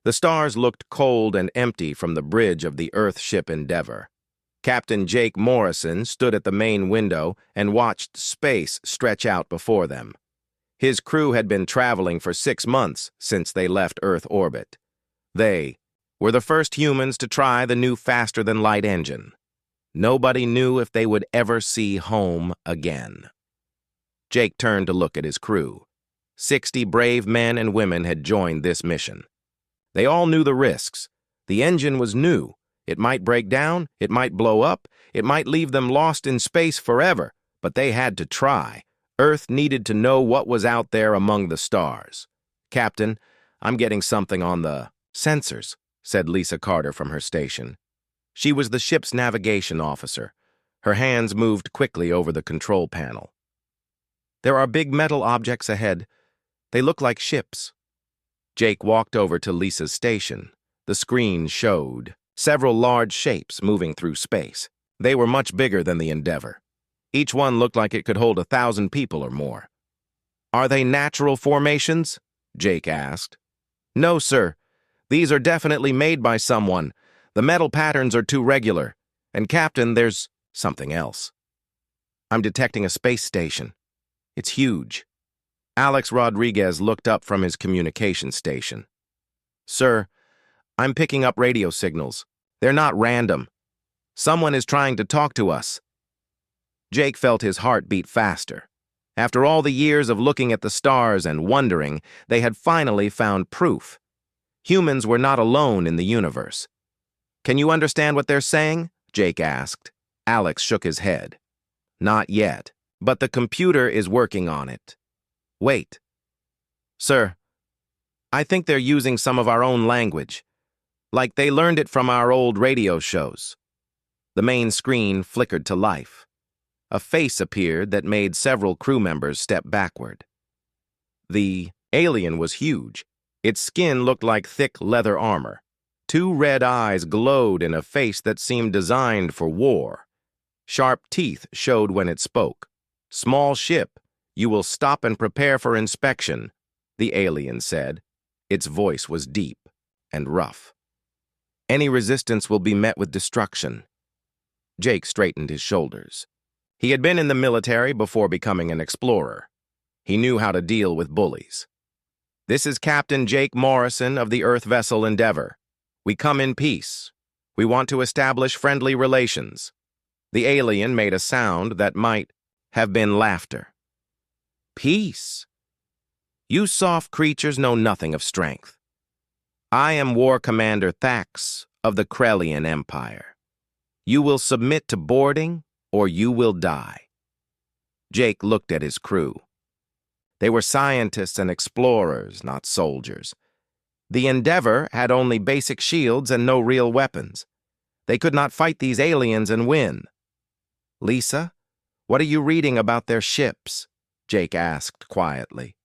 The stars looked cold and empty from the bridge of the Earth ship Endeavor. Captain Jake Morrison stood at the main window and watched space stretch out before them. His crew had been traveling for 6 months since they left Earth orbit. They were the first humans to try the new faster-than-light engine. Nobody knew if they would ever see home again. Jake turned to look at his crew. 60 brave men and women had joined this mission. They all knew the risks. The engine was new. It might break down, it might blow up, it might leave them lost in space forever, but they had to try. Earth needed to know what was out there among the stars. "Captain, I'm getting something on the sensors," said Lisa Carter from her station. She was the ship's navigation officer. Her hands moved quickly over the control panel. "There are big metal objects ahead. They look like ships." Jake walked over to Lisa's station. The screen showed several large shapes moving through space. They were much bigger than the Endeavor. Each one looked like it could hold 1,000 people or more. "Are they natural formations?" Jake asked. "No, sir. These are definitely made by someone. The metal patterns are too regular. And, Captain, there's something else. I'm detecting a space station. It's huge." Alex Rodriguez looked up from his communication station. "Sir, I'm picking up radio signals. They're not random. Someone is trying to talk to us." Jake felt his heart beat faster. After all the years of looking at the stars and wondering, they had finally found proof. Humans were not alone in the universe. "Can you understand what they're saying?" Jake asked. Alex shook his head. "Not yet, but the computer is working on it." "Wait. Sir, I think they're using some of our own language, like they learned it from our old radio shows." The main screen flickered to life. A face appeared that made several crew members step backward. The alien was huge. Its skin looked like thick leather armor. 2 red eyes glowed in a face that seemed designed for war. Sharp teeth showed when it spoke. "Small ship, you will stop and prepare for inspection," the alien said. Its voice was deep and rough. "Any resistance will be met with destruction." Jake straightened his shoulders. He had been in the military before becoming an explorer. He knew how to deal with bullies. "This is Captain Jake Morrison of the Earth vessel Endeavor. We come in peace. We want to establish friendly relations." The alien made a sound that might have been laughter. "Peace? You soft creatures know nothing of strength. I am War Commander Thax of the Krellian Empire. You will submit to boarding, or you will die." Jake looked at his crew. They were scientists and explorers, not soldiers. The Endeavor had only basic shields and no real weapons. They could not fight these aliens and win. "Lisa, what are you reading about their ships?" Jake asked quietly.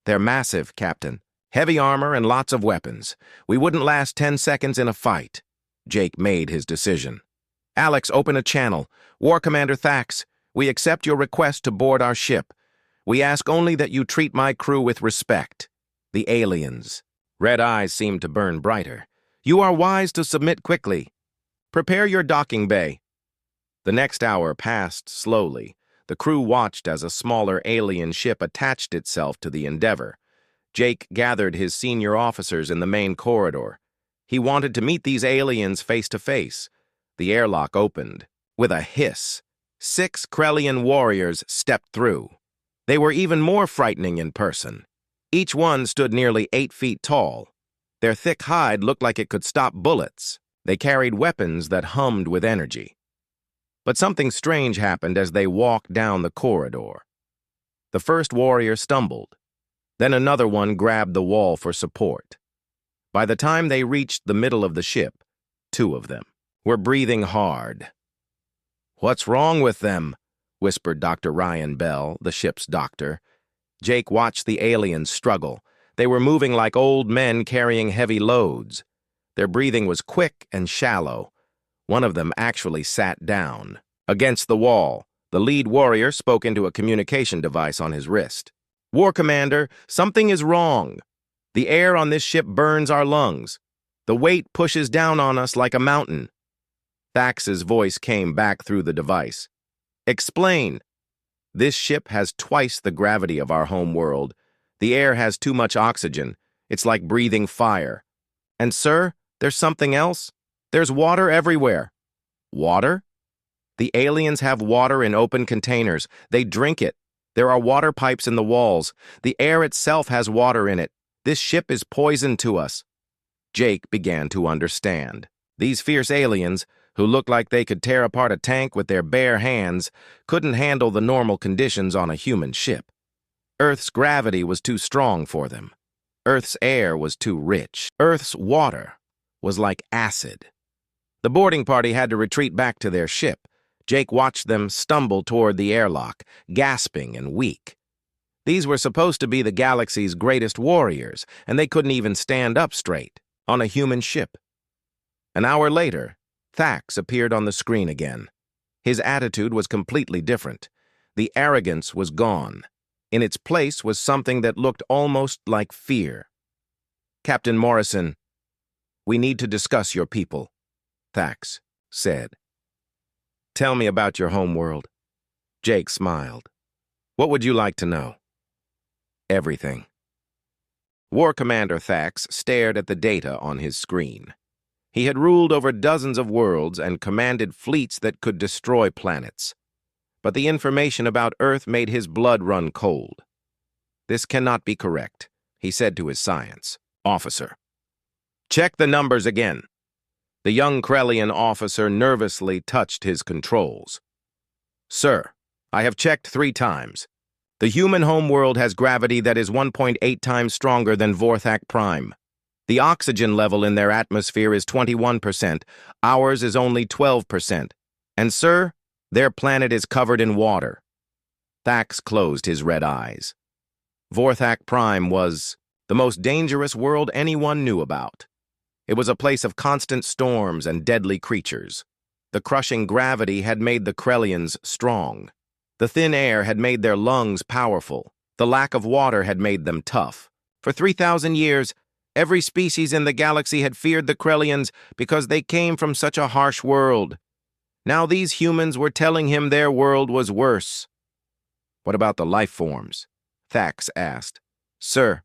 "They're massive, Captain. Heavy armor and lots of weapons. We wouldn't last 10 seconds in a fight." Jake made his decision. "Alex, open a channel. War Commander Thax, we accept your request to board our ship. We ask only that you treat my crew with respect." The aliens. Red eyes seemed to burn brighter. "You are wise to submit quickly. Prepare your docking bay." The next hour passed slowly. The crew watched as a smaller alien ship attached itself to the Endeavor. Jake gathered his senior officers in the main corridor. He wanted to meet these aliens face to face. The airlock opened. With a hiss, 6 Krellian warriors stepped through. They were even more frightening in person. Each one stood nearly 8 feet tall. Their thick hide looked like it could stop bullets. They carried weapons that hummed with energy. But something strange happened as they walked down the corridor. The first warrior stumbled. Then another one grabbed the wall for support. By the time they reached the middle of the ship, 2 of them were breathing hard. "What's wrong with them?" whispered Dr. Ryan Bell, the ship's doctor. Jake watched the aliens struggle. They were moving like old men carrying heavy loads. Their breathing was quick and shallow. One of them actually sat down. Against the wall, the lead warrior spoke into a communication device on his wrist. "War Commander, something is wrong." The air on this ship burns our lungs. The weight pushes down on us like a mountain. Thax's voice came back through the device. Explain. This ship has twice the gravity of our home world. The air has too much oxygen. It's like breathing fire. And sir, there's something else. There's water everywhere. Water? The aliens have water in open containers. They drink it. There are water pipes in the walls. The air itself has water in it. This ship is poison to us. Jake began to understand. These fierce aliens, who looked like they could tear apart a tank with their bare hands, couldn't handle the normal conditions on a human ship. Earth's gravity was too strong for them. Earth's air was too rich. Earth's water was like acid. The boarding party had to retreat back to their ship. Jake watched them stumble toward the airlock, gasping and weak. These were supposed to be the galaxy's greatest warriors, and they couldn't even stand up straight on a human ship. An hour later, Thax appeared on the screen again. His attitude was completely different. The arrogance was gone. In its place was something that looked almost like fear. Captain Morrison, we need to discuss your people, Thax said. Tell me about your homeworld. Jake smiled. What would you like to know? Everything. War Commander Thax stared at the data on his screen. He had ruled over dozens of worlds and commanded fleets that could destroy planets. But the information about Earth made his blood run cold. This cannot be correct, he said to his science officer. Check the numbers again. The young Krellian officer nervously touched his controls. Sir, I have checked 3 times. The human homeworld has gravity that is 1.8 times stronger than Vorthak Prime. The oxygen level in their atmosphere is 21%. Ours is only 12%. And sir, their planet is covered in water. Thax closed his red eyes. Vorthak Prime was the most dangerous world anyone knew about. It was a place of constant storms and deadly creatures. The crushing gravity had made the Krellians strong. The thin air had made their lungs powerful. The lack of water had made them tough. For 3,000 years, every species in the galaxy had feared the Krellians because they came from such a harsh world. Now these humans were telling him their world was worse. What about the life forms? Thax asked. Sir,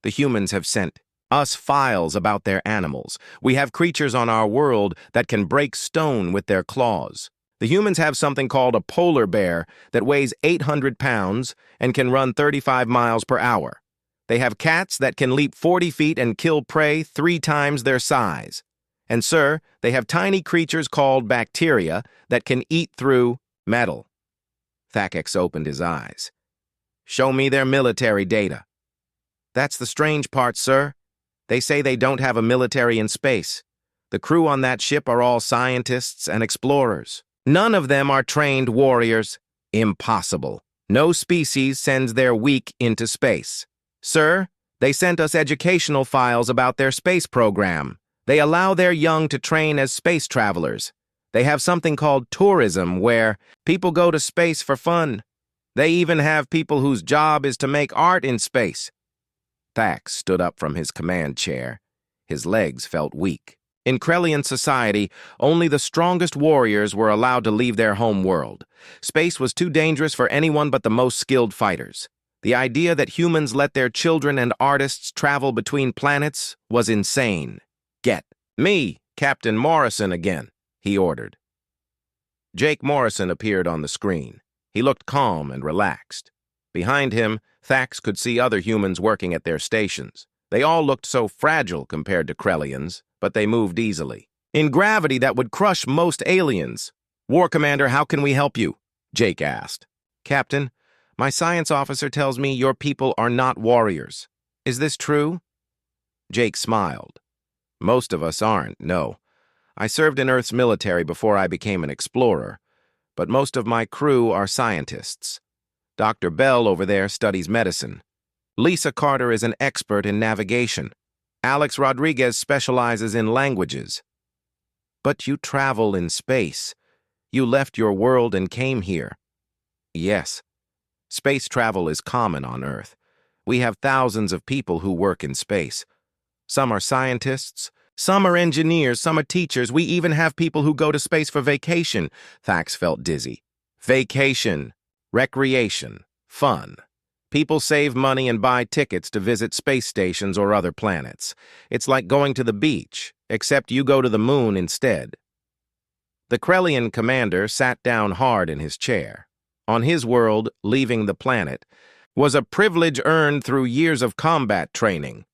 the humans have sent us files about their animals. We have creatures on our world that can break stone with their claws. The humans have something called a polar bear that weighs 800 pounds and can run 35 miles per hour. They have cats that can leap 40 feet and kill prey 3 times their size. And sir, they have tiny creatures called bacteria that can eat through metal. Thax opened his eyes. Show me their military data. That's the strange part, sir. They say they don't have a military in space. The crew on that ship are all scientists and explorers. None of them are trained warriors. Impossible. No species sends their weak into space. Sir, they sent us educational files about their space program. They allow their young to train as space travelers. They have something called tourism, where people go to space for fun. They even have people whose job is to make art in space. Thax stood up from his command chair. His legs felt weak. In Krellian society, only the strongest warriors were allowed to leave their home world. Space was too dangerous for anyone but the most skilled fighters. The idea that humans let their children and artists travel between planets was insane. Get me, Captain Morrison, again, he ordered. Jake Morrison appeared on the screen. He looked calm and relaxed. Behind him, Thax could see other humans working at their stations. They all looked so fragile compared to Krellians, but they moved easily. In gravity that would crush most aliens. War Commander, how can we help you? Jake asked. Captain, my science officer tells me your people are not warriors. Is this true? Jake smiled. Most of us aren't, no. I served in Earth's military before I became an explorer, but most of my crew are scientists. Dr. Bell over there studies medicine. Lisa Carter is an expert in navigation. Alex Rodriguez specializes in languages. But you travel in space. You left your world and came here. Yes. Space travel is common on Earth. We have thousands of people who work in space. Some are scientists, some are engineers, some are teachers. We even have people who go to space for vacation. Thax felt dizzy. Vacation, recreation, fun. People save money and buy tickets to visit space stations or other planets. It's like going to the beach, except you go to the moon instead. The Krellian commander sat down hard in his chair. On his world, leaving the planet was a privilege earned through years of combat training.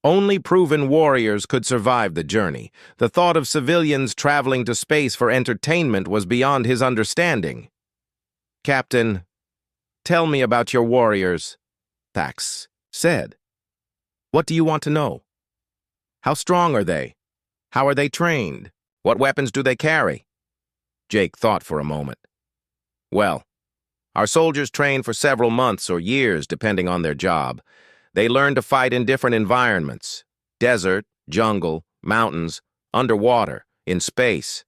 Only proven warriors could survive the journey. The thought of civilians traveling to space for entertainment was beyond his understanding. "Captain, tell me about your warriors," Thax said. "What do you want to know? How strong are they? How are they trained? What weapons do they carry?" Jake thought for a moment. "Well, our soldiers train for several months or years, depending on their job. They learn to fight in different environments: desert, jungle, mountains, underwater, in space.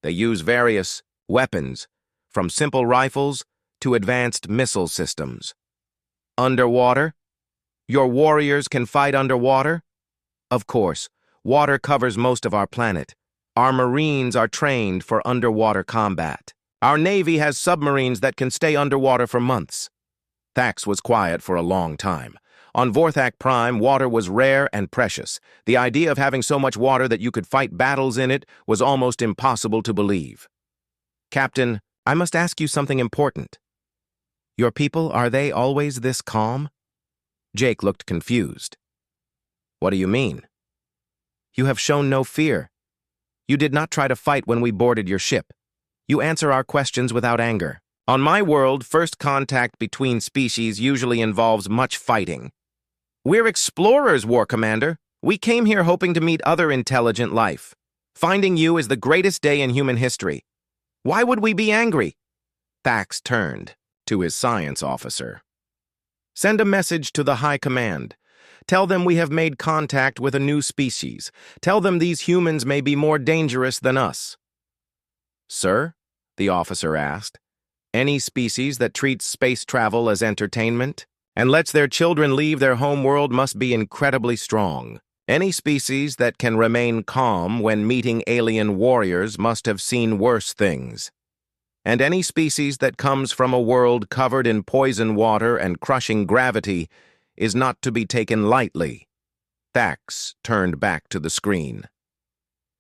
They use various weapons, from simple rifles to advanced missile systems." "Underwater? Your warriors can fight underwater?" "Of course. Water covers most of our planet. Our Marines are trained for underwater combat. Our Navy has submarines that can stay underwater for months." Thax was quiet for a long time. On Vorthak Prime, water was rare and precious. The idea of having so much water that you could fight battles in it was almost impossible to believe. "Captain, I must ask you something important. Your people, are they always this calm?" Jake looked confused. "What do you mean?" "You have shown no fear. You did not try to fight when we boarded your ship. You answer our questions without anger. On my world, first contact between species usually involves much fighting. We're explorers, War Commander. We came here hoping to meet other intelligent life. Finding you is the greatest day in human history. Why would we be angry?" Thax turned to his science officer. "Send a message to the High Command. Tell them we have made contact with a new species. Tell them these humans may be more dangerous than us." "Sir?" the officer asked. "Any species that treats space travel as entertainment and lets their children leave their home world must be incredibly strong. Any species that can remain calm when meeting alien warriors must have seen worse things. And any species that comes from a world covered in poison water and crushing gravity is not to be taken lightly." Thax turned back to the screen.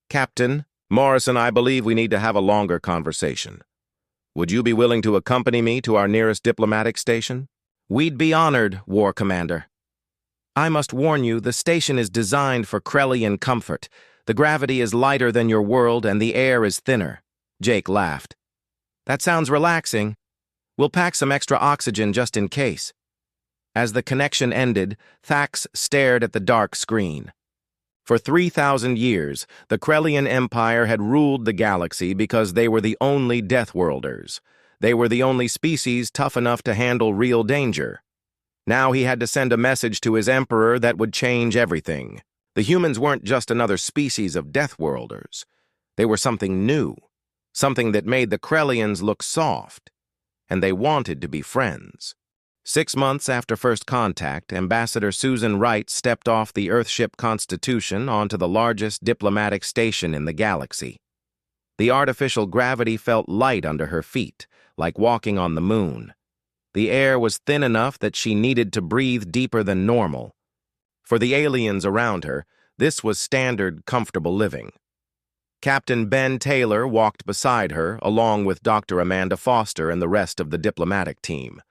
"Captain, Morrison, I believe we need to have a longer conversation. Would you be willing to accompany me to our nearest diplomatic station?" "We'd be honored, War Commander. I must warn you, the station is designed for Krellian comfort. The gravity is lighter than your world and the air is thinner." Jake laughed. "That sounds relaxing. We'll pack some extra oxygen just in case." As the connection ended, Thax stared at the dark screen. For 3,000 years, the Krellian Empire had ruled the galaxy because they were the only Deathworlders. They were the only species tough enough to handle real danger. Now he had to send a message to his emperor that would change everything. The humans weren't just another species of Deathworlders. They were something new, something that made the Krellians look soft, and they wanted to be friends. 6 months after first contact, Ambassador Susan Wright stepped off the Earthship Constitution onto the largest diplomatic station in the galaxy. The artificial gravity felt light under her feet, like walking on the moon. The air was thin enough that she needed to breathe deeper than normal. For the aliens around her, this was standard, comfortable living. Captain Ben Taylor walked beside her, along with Dr. Amanda Foster and the rest of the diplomatic team.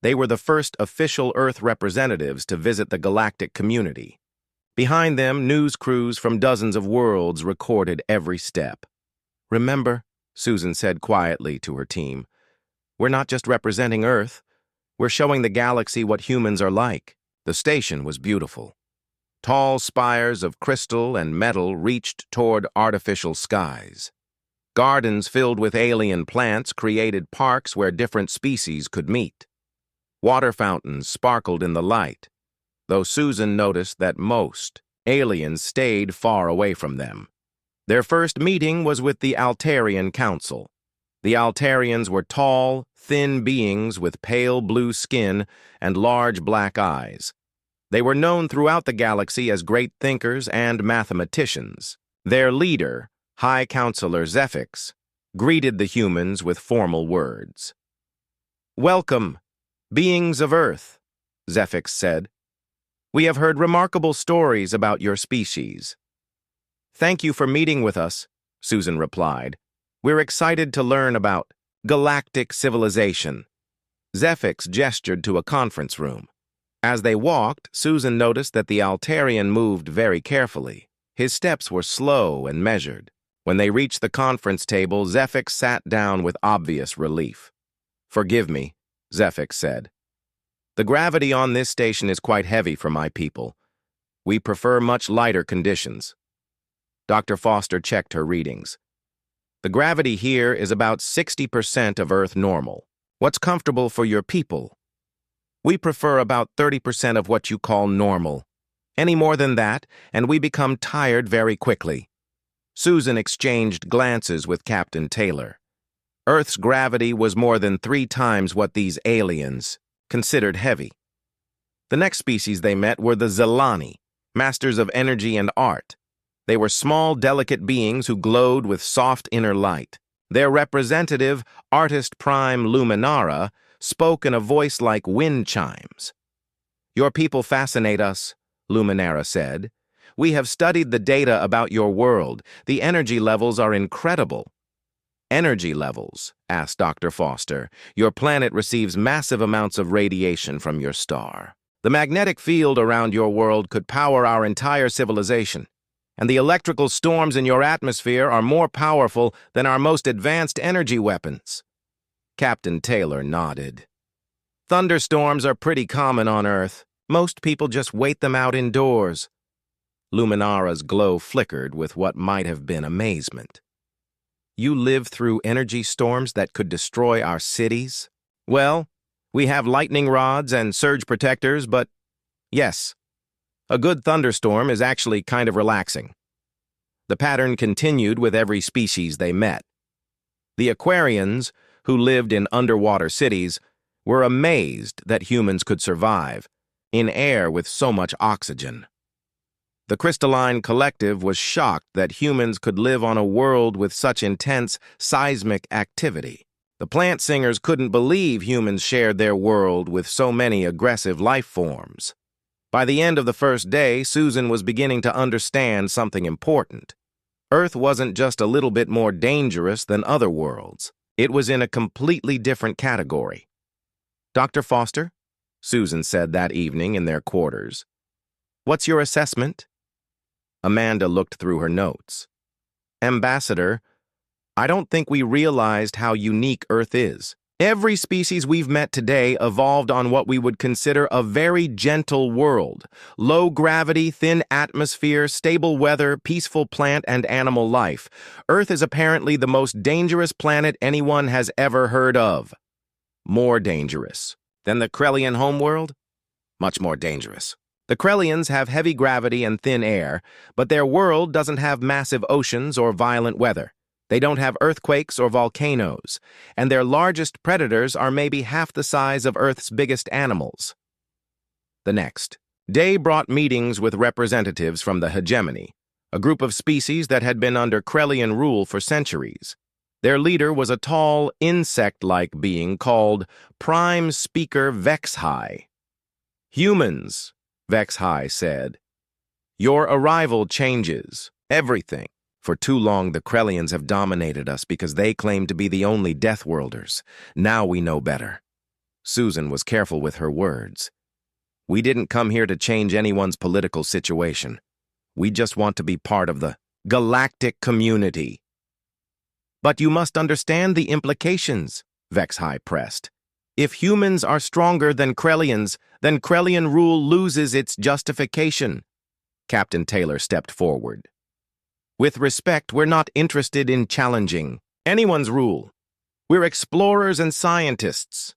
They were the first official Earth representatives to visit the galactic community. Behind them, news crews from dozens of worlds recorded every step. "Remember," Susan said quietly to her team, "we're not just representing Earth. We're showing the galaxy what humans are like." The station was beautiful. Tall spires of crystal and metal reached toward artificial skies. Gardens filled with alien plants created parks where different species could meet. Water fountains sparkled in the light, though Susan noticed that most aliens stayed far away from them. Their first meeting was with the Altarian Council. The Altarians were tall, thin beings with pale blue skin and large black eyes. They were known throughout the galaxy as great thinkers and mathematicians. Their leader, High Counselor Zephix, greeted the humans with formal words. "Welcome, beings of Earth," Zephix said. "We have heard remarkable stories about your species." "Thank you for meeting with us," Susan replied. "We're excited to learn about galactic civilization." Zephix gestured to a conference room. As they walked, Susan noticed that the Altarian moved very carefully. His steps were slow and measured. When they reached the conference table, Zephix sat down with obvious relief. "Forgive me," Zephix said. "The gravity on this station is quite heavy for my people. We prefer much lighter conditions." Dr. Foster checked her readings. "The gravity here is about 60% of Earth normal. What's comfortable for your people?" "We prefer about 30% of what you call normal. Any more than that, and we become tired very quickly." Susan exchanged glances with Captain Taylor. Earth's gravity was more than 3 times what these aliens considered heavy. The next species they met were the Zelani, masters of energy and art. They were small, delicate beings who glowed with soft inner light. Their representative, Artist Prime Luminara, spoke in a voice like wind chimes. "Your people fascinate us," Luminara said. "We have studied the data about your world. The energy levels are incredible." "Energy levels?" asked Dr. Foster. "Your planet receives massive amounts of radiation from your star. The magnetic field around your world could power our entire civilization, and the electrical storms in your atmosphere are more powerful than our most advanced energy weapons." Captain Taylor nodded. "Thunderstorms are pretty common on Earth. Most people just wait them out indoors." Luminara's glow flickered with what might have been amazement. "You live through energy storms that could destroy our cities?" "Well, we have lightning rods and surge protectors, but yes, a good thunderstorm is actually kind of relaxing." The pattern continued with every species they met. The Aquarians, who lived in underwater cities, were amazed that humans could survive in air with so much oxygen. The Crystalline Collective was shocked that humans could live on a world with such intense seismic activity. The Plant Singers couldn't believe humans shared their world with so many aggressive life forms. By the end of the first day, Susan was beginning to understand something important. Earth wasn't just a little bit more dangerous than other worlds. It was in a completely different category. "Dr. Foster," Susan said that evening in their quarters, "what's your assessment?" Amanda looked through her notes. "Ambassador, I don't think we realized how unique Earth is. Every species we've met today evolved on what we would consider a very gentle world. Low gravity, thin atmosphere, stable weather, peaceful plant and animal life. Earth is apparently the most dangerous planet anyone has ever heard of." "More dangerous than the Krellian homeworld?" "Much more dangerous. The Krellians have heavy gravity and thin air, but their world doesn't have massive oceans or violent weather. They don't have earthquakes or volcanoes, and their largest predators are maybe half the size of Earth's biggest animals." The next day brought meetings with representatives from the hegemony, a group of species that had been under Krellian rule for centuries. Their leader was a tall, insect-like being called Prime Speaker Vexhai. "Humans," Vexhai said, "your arrival changes everything. For too long, the Krellians have dominated us because they claim to be the only Deathworlders. Now we know better." Susan was careful with her words. "We didn't come here to change anyone's political situation. We just want to be part of the galactic community." "But you must understand the implications," Vexhai pressed. "If humans are stronger than Krellians, then Krellian rule loses its justification." Captain Taylor stepped forward. "With respect, we're not interested in challenging anyone's rule. We're explorers and scientists."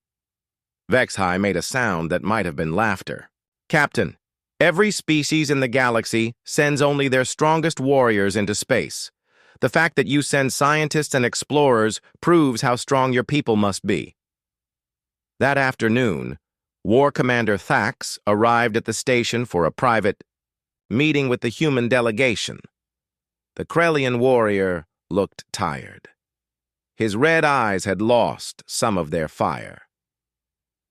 Vexhai made a sound that might have been laughter. "Captain, every species in the galaxy sends only their strongest warriors into space. The fact that you send scientists and explorers proves how strong your people must be. That afternoon, War Commander Thax arrived at the station for a private meeting with the human delegation. The Krellian warrior looked tired. His red eyes had lost some of their fire.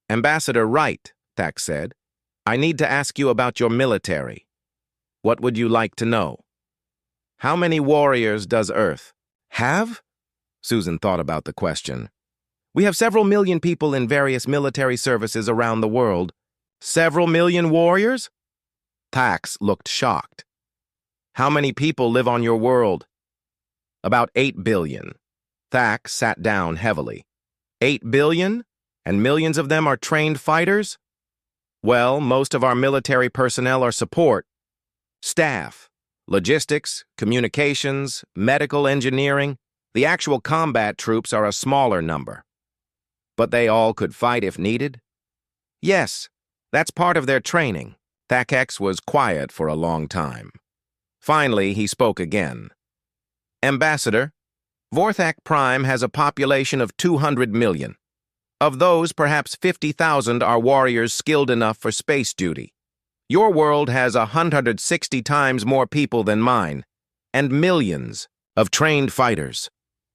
"Ambassador Wright," Thax said, "I need to ask you about your military. What would you like to know? How many warriors does Earth have?" Susan thought about the question. "We have several million people in various military services around the world." "Several million warriors?" Thax looked shocked. "How many people live on your world?" "About 8 billion. Thax sat down heavily. 8 billion? And millions of them are trained fighters? Well, most of our military personnel are support, staff, logistics, communications, medical engineering. The actual combat troops are a smaller number. But they all could fight if needed? Yes, that's part of their training." Thax was quiet for a long time. Finally, he spoke again. "Ambassador, Vorthak Prime has a population of 200 million. Of those, perhaps 50,000 are warriors skilled enough for space duty. Your world has 160 times more people than mine, and millions of trained fighters.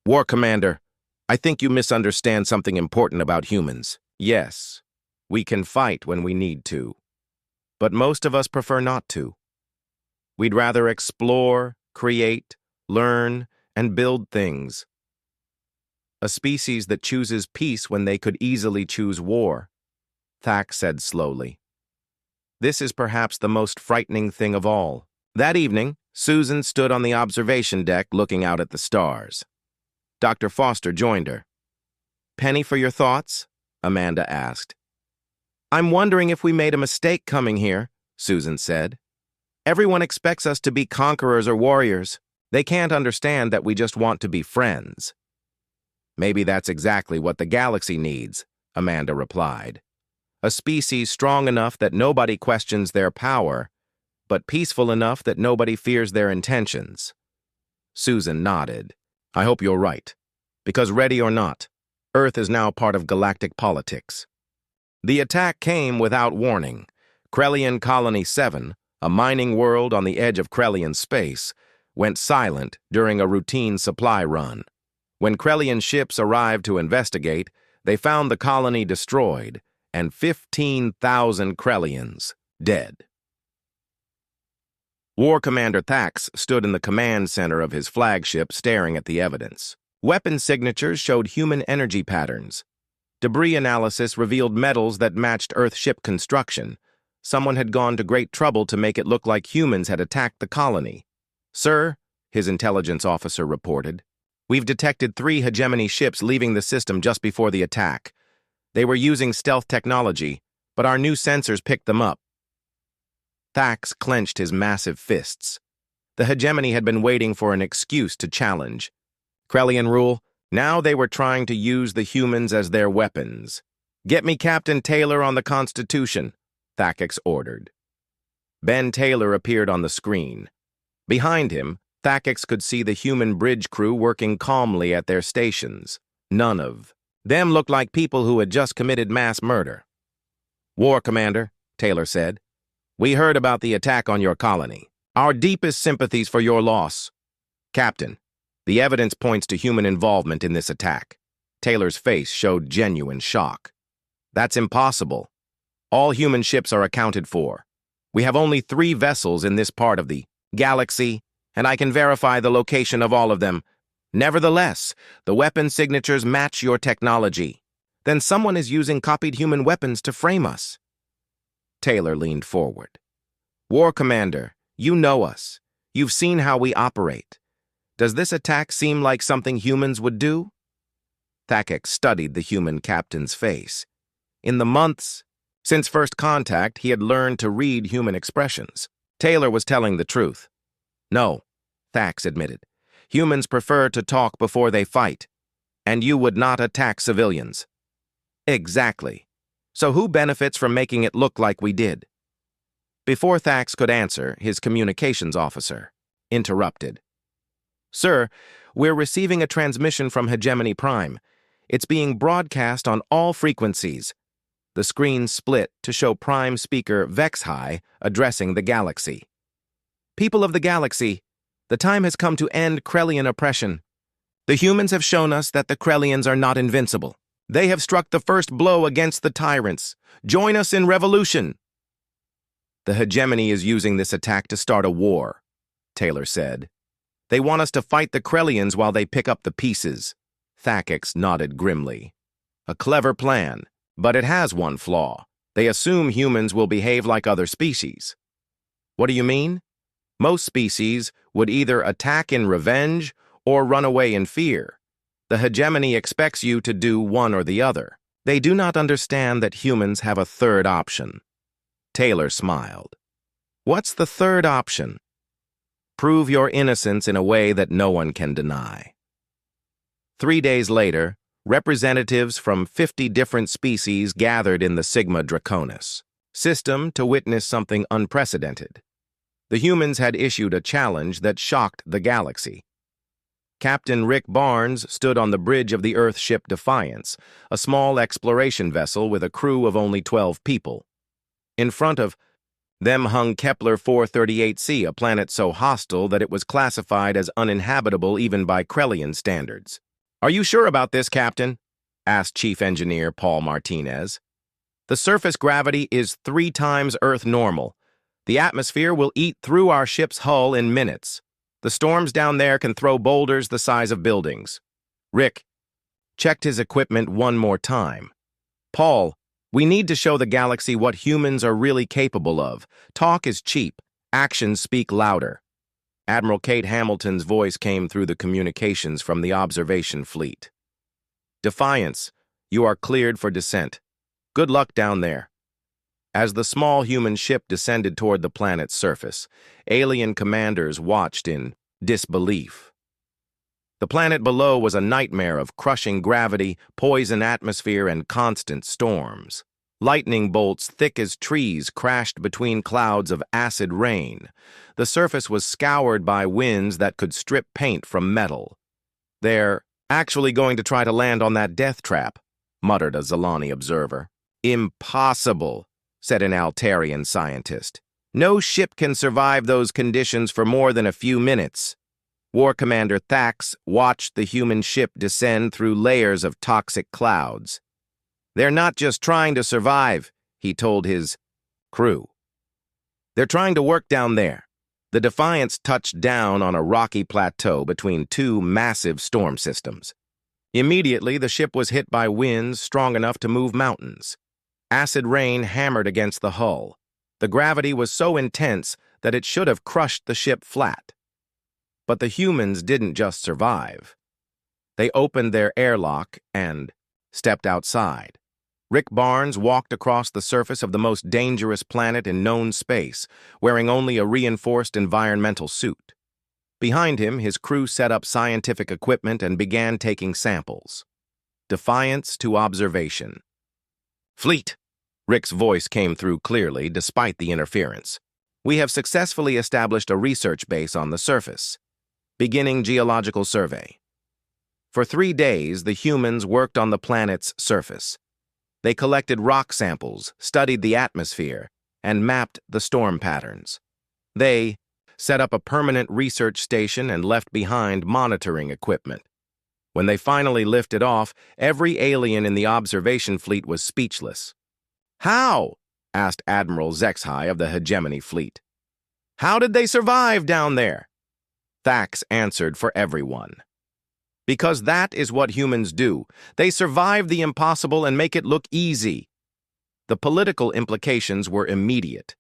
War Commander, I think you misunderstand something important about humans. Yes, we can fight when we need to, but most of us prefer not to. We'd rather explore, create, learn, and build things. A species that chooses peace when they could easily choose war," Thax said slowly. "This is perhaps the most frightening thing of all." That evening, Susan stood on the observation deck looking out at the stars. Dr. Foster joined her. "Penny for your thoughts?" Amanda asked. "I'm wondering if we made a mistake coming here," Susan said. "Everyone expects us to be conquerors or warriors. They can't understand that we just want to be friends." "Maybe that's exactly what the galaxy needs," Amanda replied. "A species strong enough that nobody questions their power, but peaceful enough that nobody fears their intentions." Susan nodded. "I hope you're right, because ready or not, Earth is now part of galactic politics." The attack came without warning. Krellian Colony 7, a mining world on the edge of Krellian space, went silent during a routine supply run. When Krellian ships arrived to investigate, they found the colony destroyed and 15,000 Krellians dead. War Commander Thax stood in the command center of his flagship staring at the evidence. Weapon signatures showed human energy patterns. Debris analysis revealed metals that matched Earth ship construction. Someone had gone to great trouble to make it look like humans had attacked the colony. "Sir," his intelligence officer reported, "we've detected 3 hegemony ships leaving the system just before the attack. They were using stealth technology, but our new sensors picked them up." Thax clenched his massive fists. The hegemony had been waiting for an excuse to challenge. Krellian rule, now they were trying to use the humans as their weapons. "Get me Captain Taylor on the Constitution," Thax ordered. Ben Taylor appeared on the screen. Behind him, Thax could see the human bridge crew working calmly at their stations. None of them looked like people who had just committed mass murder. "War Commander," Taylor said, "we heard about the attack on your colony. Our deepest sympathies for your loss. Captain, the evidence points to human involvement in this attack." Taylor's face showed genuine shock. "That's impossible. All human ships are accounted for. We have only 3 vessels in this part of the galaxy, and I can verify the location of all of them. Nevertheless, the weapon signatures match your technology. Then someone is using copied human weapons to frame us." Taylor leaned forward. "War Commander, you know us. You've seen how we operate. Does this attack seem like something humans would do?" Thax studied the human captain's face. In the months since first contact, he had learned to read human expressions. Taylor was telling the truth. "No," Thax admitted. "Humans prefer to talk before they fight, and you would not attack civilians." "Exactly. So who benefits from making it look like we did?" Before Thax could answer, his communications officer interrupted. Sir, we're receiving a transmission from Hegemony Prime. It's being broadcast on all frequencies. The screen split to show Prime Speaker Vexhai addressing the galaxy. People of the galaxy, the time has come to end Krellian oppression. The humans have shown us that the Krellians are not invincible. They have struck the first blow against the tyrants. Join us in revolution. The Hegemony is using this attack to start a war, Taylor said. They want us to fight the Krellians while they pick up the pieces. Thakix nodded grimly. A clever plan, but it has one flaw. They assume humans will behave like other species. What do you mean? Most species would either attack in revenge or run away in fear. The Hegemony expects you to do one or the other. They do not understand that humans have a third option. Taylor smiled. What's the third option? Prove your innocence in a way that no one can deny. 3 days later, representatives from 50 different species gathered in the Sigma Draconis system to witness something unprecedented. The humans had issued a challenge that shocked the galaxy. Captain Rick Barnes stood on the bridge of the Earth ship Defiance, a small exploration vessel with a crew of only 12 people. In front of them hung Kepler 438c, a planet so hostile that it was classified as uninhabitable even by Krellian standards. "Are you sure about this, Captain?" asked Chief Engineer Paul Martinez. "The surface gravity is 3 times Earth normal. The atmosphere will eat through our ship's hull in minutes. The storms down there can throw boulders the size of buildings." Rick checked his equipment one more time. "Paul, we need to show the galaxy what humans are really capable of. Talk is cheap. Actions speak louder." Admiral Kate Hamilton's voice came through the communications from the observation fleet. "Defiance, you are cleared for descent. Good luck down there." As the small human ship descended toward the planet's surface, alien commanders watched in disbelief. The planet below was a nightmare of crushing gravity, poison atmosphere, and constant storms. Lightning bolts thick as trees crashed between clouds of acid rain. The surface was scoured by winds that could strip paint from metal. "They're actually going to try to land on that death trap," muttered a Zalani observer. "Impossible," said an Altarian scientist. "No ship can survive those conditions for more than a few minutes." War Commander Thax watched the human ship descend through layers of toxic clouds. "They're not just trying to survive," he told his crew. "They're trying to work down there." The Defiance touched down on a rocky plateau between 2 massive storm systems. Immediately, the ship was hit by winds strong enough to move mountains. Acid rain hammered against the hull. The gravity was so intense that it should have crushed the ship flat. But the humans didn't just survive. They opened their airlock and stepped outside. Rick Barnes walked across the surface of the most dangerous planet in known space, wearing only a reinforced environmental suit. Behind him, his crew set up scientific equipment and began taking samples. Defiance to observation. "Fleet," Rick's voice came through clearly despite the interference. "We have successfully established a research base on the surface. Beginning geological survey." For 3 days, the humans worked on the planet's surface. They collected rock samples, studied the atmosphere, and mapped the storm patterns. They set up a permanent research station and left behind monitoring equipment. When they finally lifted off, every alien in the observation fleet was speechless. "How?" asked Admiral Zexhai of the Hegemony fleet. "How did they survive down there?" Thax answered for everyone. "Because that is what humans do. They survive the impossible and make it look easy." The political implications were immediate.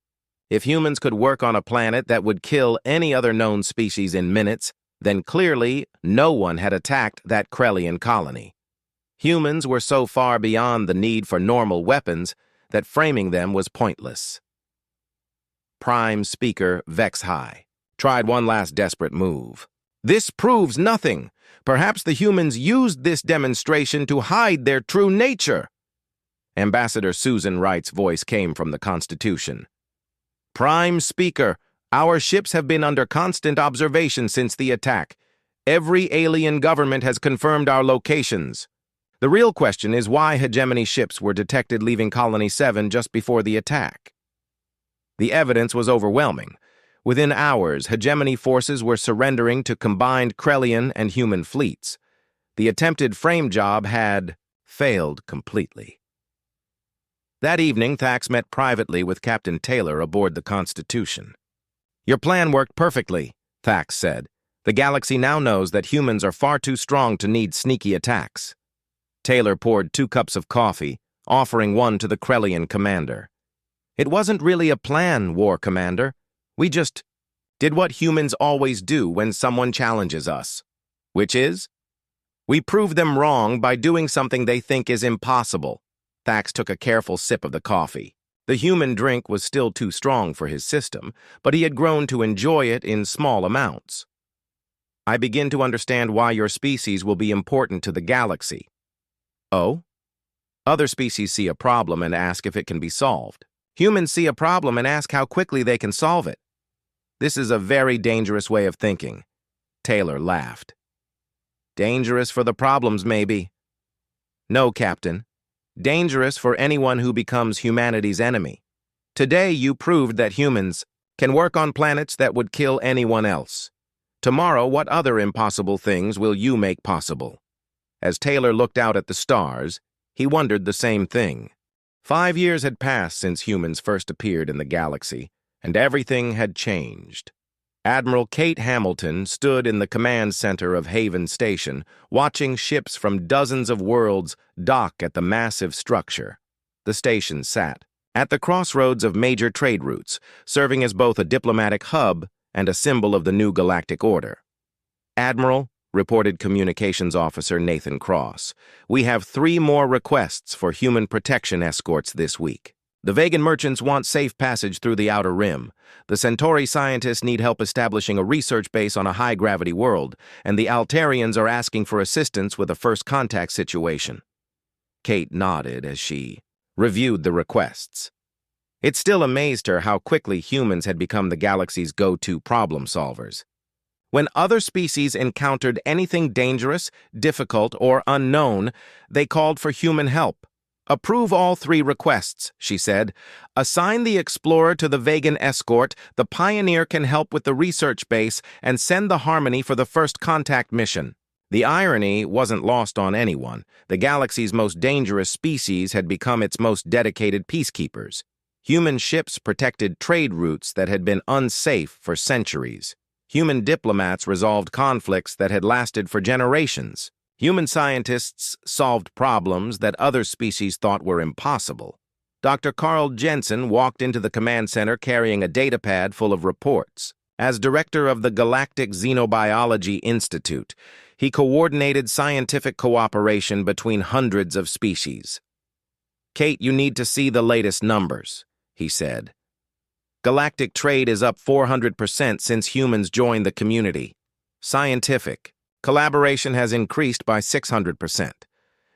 If humans could work on a planet that would kill any other known species in minutes, then clearly no one had attacked that Krellian colony. Humans were so far beyond the need for normal weapons that framing them was pointless. Prime Speaker Vexhai tried one last desperate move. "This proves nothing. Perhaps the humans used this demonstration to hide their true nature." Ambassador Susan Wright's voice came from the Constitution. "Prime Speaker, our ships have been under constant observation since the attack. Every alien government has confirmed our locations. The real question is why hegemony ships were detected leaving Colony 7 just before the attack. The evidence was overwhelming. Within hours, hegemony forces were surrendering to combined Krellian and human fleets. The attempted frame job had failed completely. That evening, Thax met privately with Captain Taylor aboard the Constitution. "Your plan worked perfectly," Thax said. "The galaxy now knows that humans are far too strong to need sneaky attacks." Taylor poured 2 cups of coffee, offering one to the Krellian commander. "It wasn't really a plan, War Commander. We just did what humans always do when someone challenges us. Which is? We prove them wrong by doing something they think is impossible." Thax took a careful sip of the coffee. The human drink was still too strong for his system, but he had grown to enjoy it in small amounts. "I begin to understand why your species will be important to the galaxy." "Oh?" "Other species see a problem and ask if it can be solved. Humans see a problem and ask how quickly they can solve it. This is a very dangerous way of thinking." Taylor laughed. "Dangerous for the problems, maybe." "No, Captain. Dangerous for anyone who becomes humanity's enemy. Today you proved that humans can work on planets that would kill anyone else. Tomorrow, what other impossible things will you make possible?" As Taylor looked out at the stars, he wondered the same thing. 5 years had passed since humans first appeared in the galaxy, and everything had changed. Admiral Kate Hamilton stood in the command center of Haven Station, watching ships from dozens of worlds dock at the massive structure. The station sat at the crossroads of major trade routes, serving as both a diplomatic hub and a symbol of the new galactic order. "Admiral," reported Communications Officer Nathan Cross, "we have 3 more requests for human protection escorts this week. The Vegan merchants want safe passage through the Outer Rim. The Centauri scientists need help establishing a research base on a high-gravity world, and the Altarians are asking for assistance with a first contact situation." Kate nodded as she reviewed the requests. It still amazed her how quickly humans had become the galaxy's go-to problem solvers. When other species encountered anything dangerous, difficult, or unknown, they called for human help. "Approve all 3 requests," she said. "Assign the Explorer to the Vegan escort, the Pioneer can help with the research base, and send the Harmony for the first contact mission." The irony wasn't lost on anyone. The galaxy's most dangerous species had become its most dedicated peacekeepers. Human ships protected trade routes that had been unsafe for centuries. Human diplomats resolved conflicts that had lasted for generations. Human scientists solved problems that other species thought were impossible. Dr. Carl Jensen walked into the command center carrying a datapad full of reports. As director of the Galactic Xenobiology Institute, he coordinated scientific cooperation between hundreds of species. "Kate, you need to see the latest numbers," he said. "Galactic trade is up 400% since humans joined the community. Scientific collaboration has increased by 600%,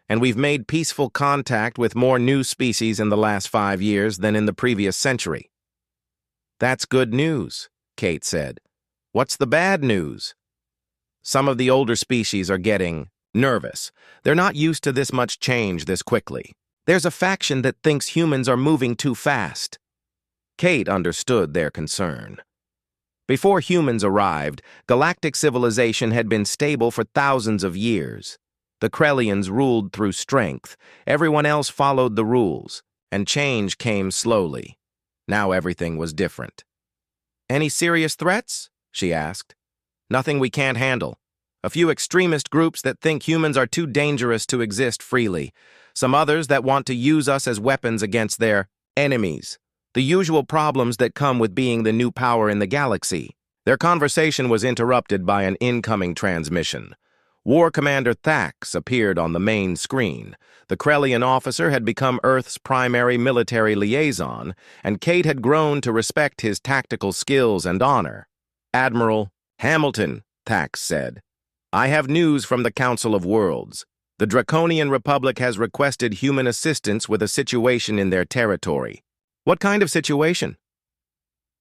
and we've made peaceful contact with more new species in the last 5 years than in the previous century." "That's good news," Kate said. "What's the bad news?" "Some of the older species are getting nervous. They're not used to this much change this quickly. There's a faction that thinks humans are moving too fast." Kate understood their concern. Before humans arrived, galactic civilization had been stable for thousands of years. The Krellians ruled through strength. Everyone else followed the rules, and change came slowly. Now everything was different. "Any serious threats?" she asked. "Nothing we can't handle. A few extremist groups that think humans are too dangerous to exist freely. Some others that want to use us as weapons against their enemies. The usual problems that come with being the new power in the galaxy." Their conversation was interrupted by an incoming transmission. War Commander Thax appeared on the main screen. The Krellian officer had become Earth's primary military liaison, and Kate had grown to respect his tactical skills and honor. "Admiral Hamilton," Thax said, "I have news from the Council of Worlds. The Draconian Republic has requested human assistance with a situation in their territory." "What kind of situation?"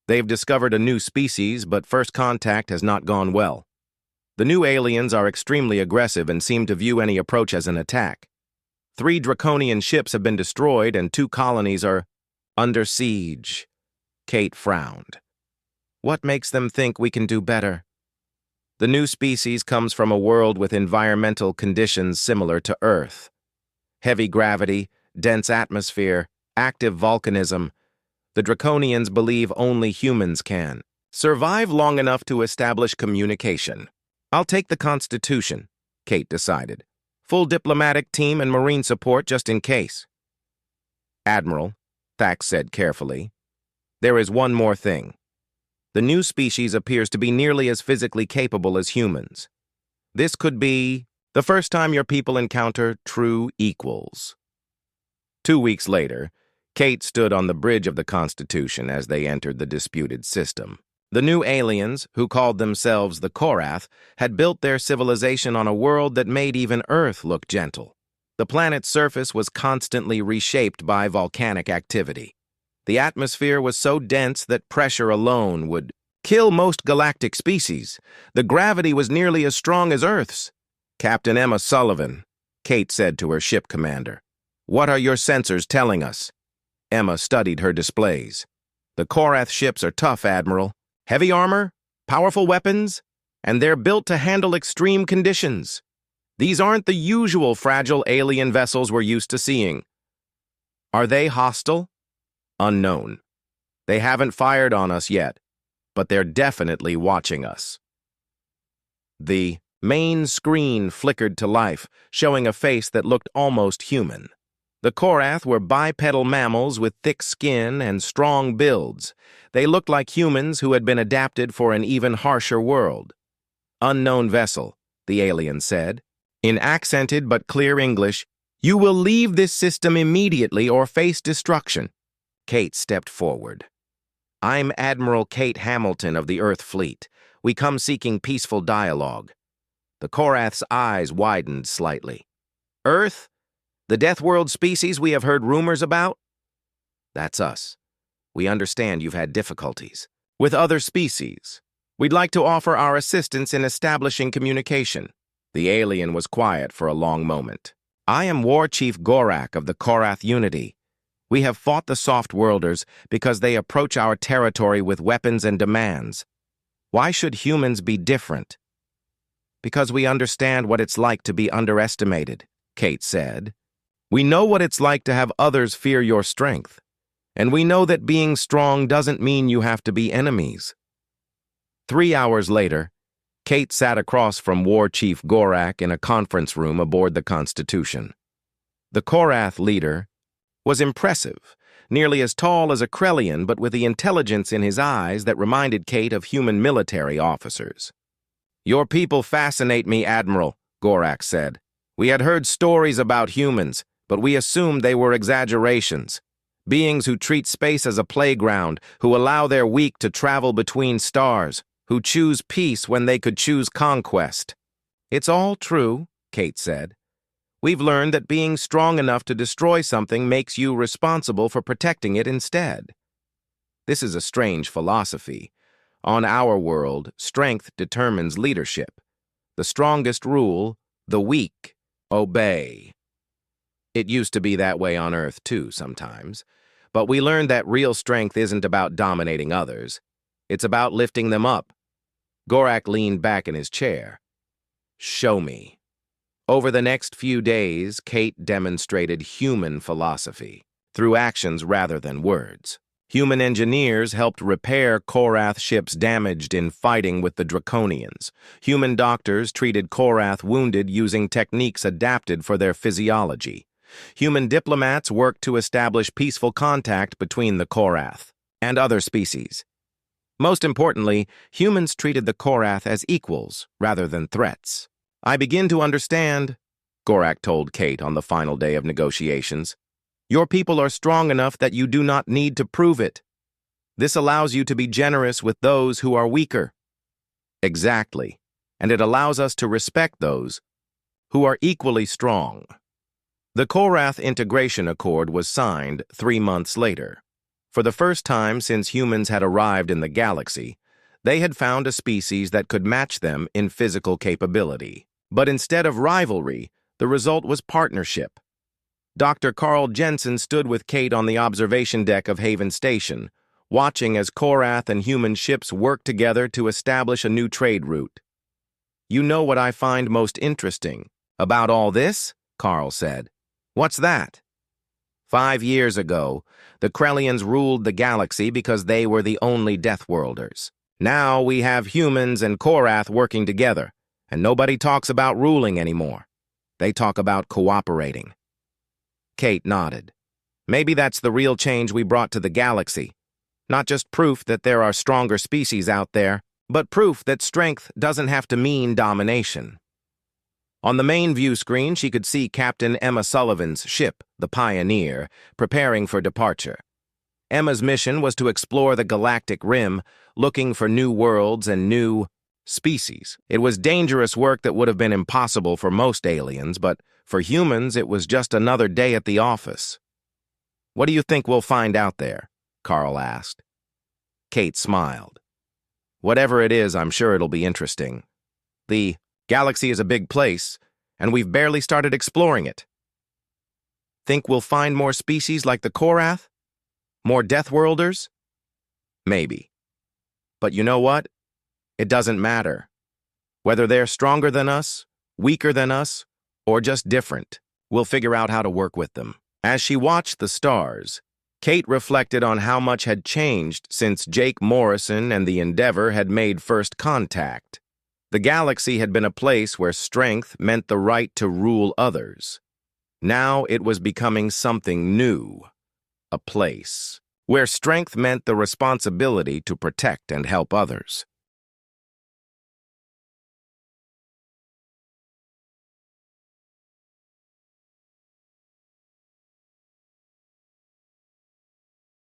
"They've discovered a new species, but first contact has not gone well." The new aliens are extremely aggressive and seem to view any approach as an attack. 3 draconian ships have been destroyed and 2 colonies are under siege. Kate frowned. What makes them think we can do better? The new species comes from a world with environmental conditions similar to Earth. Heavy gravity, dense atmosphere, active volcanism. The Draconians believe only humans can survive long enough to establish communication. I'll take the Constitution, Kate decided. Full diplomatic team and marine support just in case. Admiral, Thax said carefully, there is one more thing. The new species appears to be nearly as physically capable as humans. This could be the first time your people encounter true equals. 2 weeks later, Kate stood on the bridge of the Constitution as they entered the disputed system. The new aliens, who called themselves the Korath, had built their civilization on a world that made even Earth look gentle. The planet's surface was constantly reshaped by volcanic activity. The atmosphere was so dense that pressure alone would kill most galactic species. The gravity was nearly as strong as Earth's. Captain Emma Sullivan, Kate said to her ship commander, what are your sensors telling us? Emma studied her displays. The Korath ships are tough, Admiral. Heavy armor, powerful weapons, and they're built to handle extreme conditions. These aren't the usual fragile alien vessels we're used to seeing. Are they hostile? Unknown. They haven't fired on us yet, but they're definitely watching us. The main screen flickered to life, showing a face that looked almost human. The Korath were bipedal mammals with thick skin and strong builds. They looked like humans who had been adapted for an even harsher world. Unknown vessel, the alien said. In accented but clear English, you will leave this system immediately or face destruction. Kate stepped forward. I'm Admiral Kate Hamilton of the Earth Fleet. We come seeking peaceful dialogue. The Korath's eyes widened slightly. Earth? The Deathworld species we have heard rumors about? That's us. We understand you've had difficulties with other species. We'd like to offer our assistance in establishing communication. The alien was quiet for a long moment. I am War Chief Gorak of the Korath Unity. We have fought the Soft-Worlders because they approach our territory with weapons and demands. Why should humans be different? Because we understand what it's like to be underestimated, Kate said. We know what it's like to have others fear your strength. And we know that being strong doesn't mean you have to be enemies. 3 hours later, Kate sat across from War Chief Gorak in a conference room aboard the Constitution. The Korath leader was impressive, nearly as tall as a Krellian, but with the intelligence in his eyes that reminded Kate of human military officers. Your people fascinate me, Admiral, Gorak said. We had heard stories about humans, but we assumed they were exaggerations. Beings who treat space as a playground, who allow their weak to travel between stars, who choose peace when they could choose conquest. It's all true, Kate said. We've learned that being strong enough to destroy something makes you responsible for protecting it instead. This is a strange philosophy. On our world, strength determines leadership. The strongest rule, the weak obey. It used to be that way on Earth, too, sometimes. But we learned that real strength isn't about dominating others. It's about lifting them up. Gorak leaned back in his chair. Show me. Over the next few days, Kate demonstrated human philosophy, through actions rather than words. Human engineers helped repair Korath ships damaged in fighting with the Draconians. Human doctors treated Korath wounded using techniques adapted for their physiology. Human diplomats worked to establish peaceful contact between the Korath and other species. Most importantly, humans treated the Korath as equals rather than threats. I begin to understand, Gorak told Kate on the final day of negotiations. Your people are strong enough that you do not need to prove it. This allows you to be generous with those who are weaker. Exactly, and it allows us to respect those who are equally strong. The Korath Integration Accord was signed 3 months later. For the first time since humans had arrived in the galaxy, They had found a species that could match them in physical capability. But instead of rivalry, the result was partnership. Dr. Carl Jensen stood with Kate on the observation deck of Haven Station, watching as Korath and human ships worked together to establish a new trade route. "You know what I find most interesting about all this?" Carl said. "What's that?" 5 years ago, the Krellians ruled the galaxy because they were the only Deathworlders. Now we have humans and Korath working together, and nobody talks about ruling anymore. They talk about cooperating. Kate nodded. Maybe that's the real change we brought to the galaxy. Not just proof that there are stronger species out there, but proof that strength doesn't have to mean domination. On the main view screen, she could see Captain Emma Sullivan's ship, the Pioneer, preparing for departure. Emma's mission was to explore the galactic rim, looking for new worlds and new species. It was dangerous work that would have been impossible for most aliens, but for humans, it was just another day at the office. "What do you think we'll find out there?" Carl asked. Kate smiled. "Whatever it is, I'm sure it'll be interesting. The galaxy is a big place, and we've barely started exploring it. Think we'll find more species like the Korath? More Deathworlders? Maybe. But you know what? It doesn't matter. Whether they're stronger than us, weaker than us, or just different, we'll figure out how to work with them." As she watched the stars, Kate reflected on how much had changed since Jake Morrison and the Endeavor had made first contact. The galaxy had been a place where strength meant the right to rule others. Now it was becoming something new. A place where strength meant the responsibility to protect and help others.